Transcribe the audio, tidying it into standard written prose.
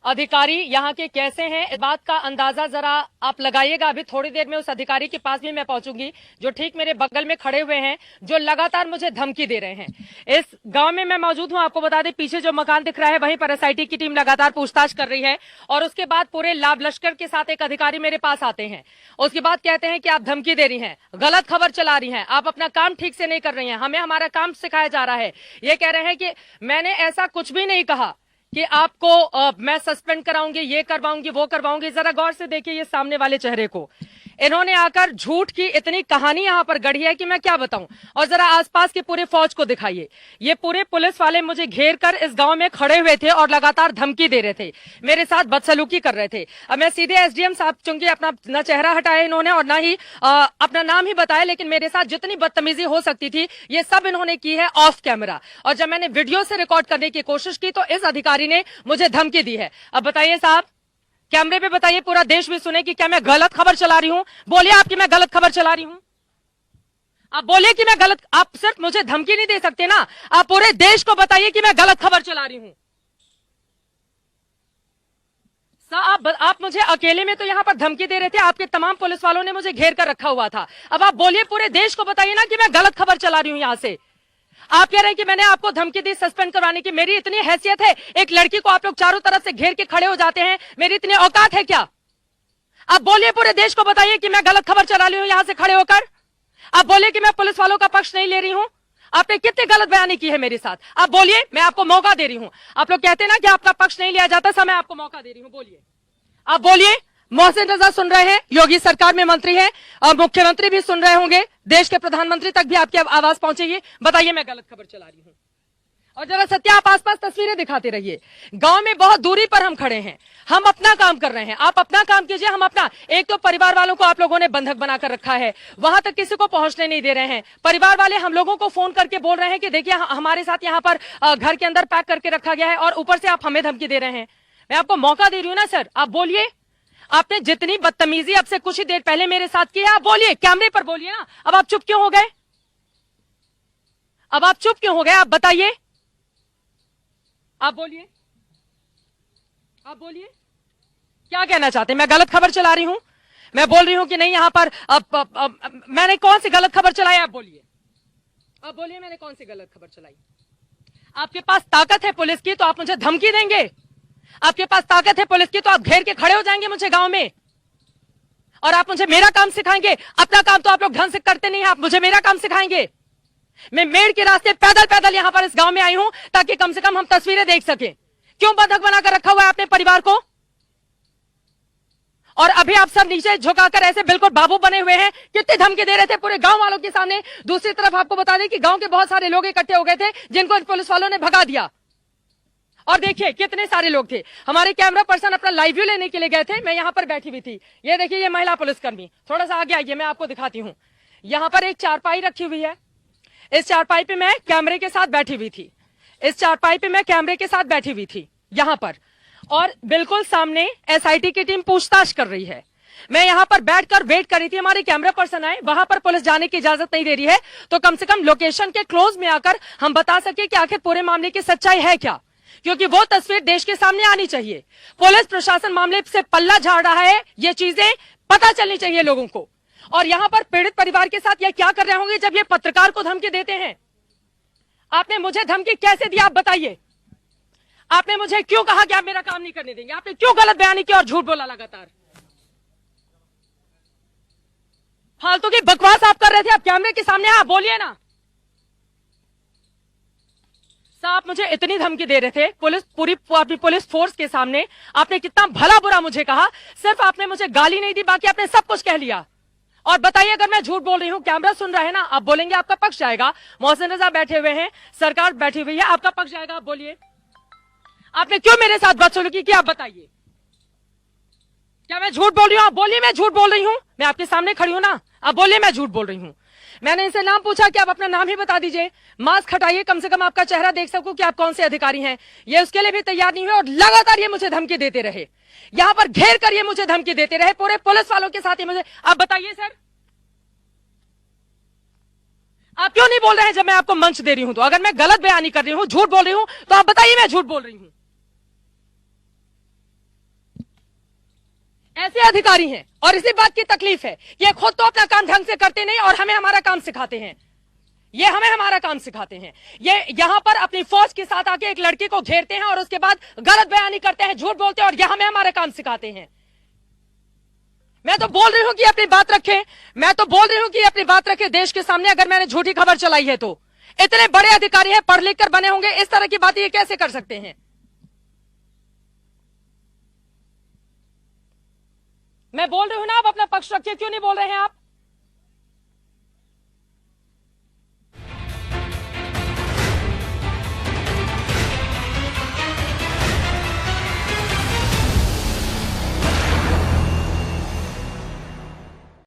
अधिकारी यहाँ के कैसे हैं इस बात का अंदाजा जरा आप लगाइएगा। अभी थोड़ी देर में उस अधिकारी के पास भी मैं पहुंचूंगी जो ठीक मेरे बगल में खड़े हुए हैं, जो लगातार मुझे धमकी दे रहे हैं। इस गांव में मैं मौजूद हूं, आपको बता दें पीछे जो मकान दिख रहा है वहीं पर एसआईटी की टीम लगातार पूछताछ कर रही है और उसके बाद पूरे लाभ लश्कर के साथ एक अधिकारी मेरे पास आते हैं। उसके बाद कहते हैं कि आप धमकी दे रही हैं, गलत खबर चला रही हैं, आप अपना काम ठीक से नहीं कर रही हैं, हमें हमारा काम सिखाया जा रहा है। ये कह रहे हैं कि मैंने ऐसा कुछ भी नहीं कहा कि आपको मैं सस्पेंड कराऊंगी, ये करवाऊंगी, वो करवाऊंगी। जरा गौर से देखिए ये सामने वाले चेहरे को, इन्होंने आकर झूठ की इतनी कहानी यहां पर गढ़ी है कि मैं क्या बताऊं। और जरा आसपास के पूरे फौज को दिखाइए, ये पूरे पुलिस वाले मुझे घेर कर इस गांव में खड़े हुए थे और लगातार धमकी दे रहे थे, मेरे साथ बदसलूकी कर रहे थे। अब मैं सीधे एसडीएम साहब, चूंकि अपना न चेहरा हटाया इन्होंने और ना ही अपना नाम ही बताया, लेकिन मेरे साथ जितनी बदतमीजी हो सकती थी ये सब इन्होंने की है ऑफ कैमरा। और जब मैंने वीडियो से रिकॉर्ड करने की कोशिश की तो इस अधिकारी ने मुझे धमकी दी है। अब बताइए साहब, कैमरे पे बताइए, पूरा देश भी सुने कि क्या मैं गलत खबर चला रही हूं? बोलिए आप कि मैं गलत खबर चला रही हूं। आप बोलिए कि मैं गलत, आप सिर्फ मुझे धमकी नहीं दे सकते ना, आप पूरे देश को बताइए कि मैं गलत खबर चला रही हूं। आप मुझे अकेले में तो यहां पर धमकी दे रहे थे, आपके तमाम पुलिस वालों ने मुझे घेर कर रखा हुआ था। अब आप बोलिए, पूरे देश को बताइए ना कि मैं गलत खबर चला रही हूं। यहां से आप कह रहे हैं कि मैंने आपको धमकी दी सस्पेंड करवाने की, मेरी इतनी हैसियत है? एक लड़की को आप लोग चारों तरफ से घेर के खड़े हो जाते हैं, मेरी इतनी औकात है क्या? आप बोलिए, पूरे देश को बताइए कि मैं गलत खबर चला रही हूं यहां से खड़े होकर। आप बोलिए कि मैं पुलिस वालों का पक्ष नहीं ले रही हूं। आपने कितनी गलत बयानी की है मेरे साथ, आप बोलिए, मैं आपको मौका दे रही हूं। आप लोग कहते हैं ना कि आपका पक्ष नहीं लिया जाता, समय आपको मौका दे रही हूं, बोलिए, आप बोलिए। मोहसिन रजा सुन रहे हैं, योगी सरकार में मंत्री हैं और मुख्यमंत्री भी सुन रहे होंगे, देश के प्रधानमंत्री तक भी आपकी आवाज पहुंचेगी। बताइए मैं गलत खबर चला रही हूं। और जरा सत्य आप आसपास तस्वीरें दिखाते रहिए। गांव में बहुत दूरी पर हम खड़े हैं, हम अपना काम कर रहे हैं, आप अपना काम कीजिए, हम अपना। एक तो परिवार वालों को आप लोगों ने बंधक बनाकर रखा है, वहां तक किसी को पहुंचने नहीं दे रहे हैं। परिवार वाले हम लोगों को फोन करके बोल रहे हैं कि देखिए हमारे साथ यहाँ पर घर के अंदर पैक करके रखा गया है और ऊपर से आप हमें धमकी दे रहे हैं। मैं आपको मौका दे रही हूं ना सर, आप बोलिए। आपने जितनी बदतमीजी अब से कुछ ही देर पहले मेरे साथ की है, आप बोलिए, कैमरे पर बोलिए ना। अब आप चुप क्यों हो गए? अब आप चुप क्यों हो गए? आप बताइए, आप बोलिए, आप बोलिए, क्या कहना चाहते हैं? मैं गलत खबर चला रही हूं? मैं बोल रही हूं कि नहीं यहां पर मैंने कौन सी गलत खबर चलाई? आप बोलिए, आप बोलिए, मैंने कौन सी गलत खबर चलाई? आपके पास ताकत है पुलिस की तो आप मुझे धमकी देंगे? आपके पास ताकत है पुलिस की तो आप घेर के खड़े हो जाएंगे मुझे गांव में और आप मुझे मेरा काम सिखाएंगे? अपना काम तो आप लोग ढंग से करते नहीं हैं, आप मुझे मेरा काम सिखाएंगे? मैं मेड़ के रास्ते पैदल पैदल यहां पर इस गांव में आई हूं ताकि कम से कम हम तस्वीरें देख सकें। क्यों बंधक बनाकर रखा हुआ है अपने परिवार को? और अभी आप सब नीचे झुकाकर ऐसे बिल्कुल बाबू बने हुए हैं, कितनी धमकी दे रहे थे पूरे गांव वालों के सामने। दूसरी तरफ आपको बता दें कि गांव के बहुत सारे लोग इकट्ठे हो गए थे जिनको पुलिस वालों ने भगा दिया। और देखिए कितने सारे लोग थे। हमारे कैमरा पर्सन अपना लाइव व्यू लेने के लिए गए थे, मैं यहां पर बैठी हुई थी। ये देखिए ये महिला पुलिसकर्मी, थोड़ा सा आगे आइए, मैं आपको दिखाती हूं। यहां पर एक चारपाई रखी हुई है, इस चारपाई पे मैं कैमरे के साथ बैठी हुई थी, इस चारपाई पे मैं कैमरे के साथ बैठी हुई थी यहां पर, और बिल्कुल सामने एसआईटी की टीम पूछताछ कर रही है। मैं यहां पर बैठकर वेट कर रही थी, हमारे कैमरा पर्सन आए, वहां पर पुलिस जाने की इजाजत नहीं दे रही है, तो कम से कम लोकेशन के क्लोज में आकर हम बता सके कि आखिर पूरे मामले की सच्चाई है क्या, क्योंकि वो तस्वीर देश के सामने आनी चाहिए। पुलिस प्रशासन मामले से पल्ला झाड़ रहा है, ये चीजें पता चलनी चाहिए लोगों को। और यहां पर पीड़ित परिवार के साथ ये क्या कर रहे होंगे जब ये पत्रकार को धमकी देते हैं? आपने मुझे धमकी कैसे दी, आप बताइए? आपने मुझे क्यों कहा कि आप मेरा काम नहीं करने देंगे? आपने क्यों गलत बयानी की और झूठ बोला लगातार? फालतू की बकवास आप कर रहे थे, आप कैमरे के सामने आप बोलिए ना। आप मुझे इतनी धमकी दे रहे थे पूरी अपनी पुलिस फोर्स के सामने, आपने कितना भला बुरा मुझे कहा, सिर्फ आपने मुझे गाली नहीं दी, बाकी आपने सब कुछ कह लिया। और बताइए अगर मैं झूठ बोल रही हूं, कैमरा सुन रहा है ना, आप बोलेंगे आपका पक्ष जाएगा। मोहसिन रजा बैठे हुए हैं, सरकार बैठी हुई है, आपका पक्ष जाएगा, आप बोलिए। आपने क्यों मेरे साथ बदसलूकी की, आप बताइए? क्या मैं झूठ बोल रही हूं? आप बोलिए मैं झूठ बोल रही हूं, मैं आपके सामने खड़ी हूं ना, आप बोलिए मैं झूठ बोल रही हूं। मैंने इनसे नाम पूछा कि आप अपना नाम ही बता दीजिए, मास्क हटाइए, कम से कम आपका चेहरा देख सकूं कि आप कौन से अधिकारी हैं। ये उसके लिए भी तैयार नहीं हुए और लगातार ये मुझे धमकी देते रहे, यहां पर घेर कर ये मुझे धमकी देते रहे, पूरे पुलिस वालों के साथ ही मुझे। आप बताइए सर, आप क्यों नहीं बोल रहे हैं जब मैं आपको मंच दे रही हूं? तो अगर मैं गलत बयानी कर रही हूं, झूठ बोल रही हूं, तो आप बताइए मैं झूठ बोल रही हूं। ऐसे अधिकारी हैं और इसी बात की तकलीफ है कि ये खुद तो अपना काम ढंग से करते नहीं और हमें हमारा काम सिखाते हैं। ये हमें हमारा काम सिखाते हैं। ये यहां पर अपनी फौज के साथ आके एक लड़की को घेरते हैं और उसके बाद गलत बयानी करते हैं, झूठ बोलते हैं और यह हमें हमारा काम सिखाते हैं। मैं तो बोल रही हूं कि अपनी बात रखें, मैं तो बोल रही हूं कि अपनी बात रखें देश के सामने। अगर मैंने झूठी खबर चलाई है तो इतने बड़े अधिकारी हैं, पढ़ लिख कर बने होंगे, इस तरह की बातें ये कैसे कर सकते हैं? मैं बोल रही हूं ना, आप अपना पक्ष रखिए, क्यों नहीं बोल रहे हैं आप?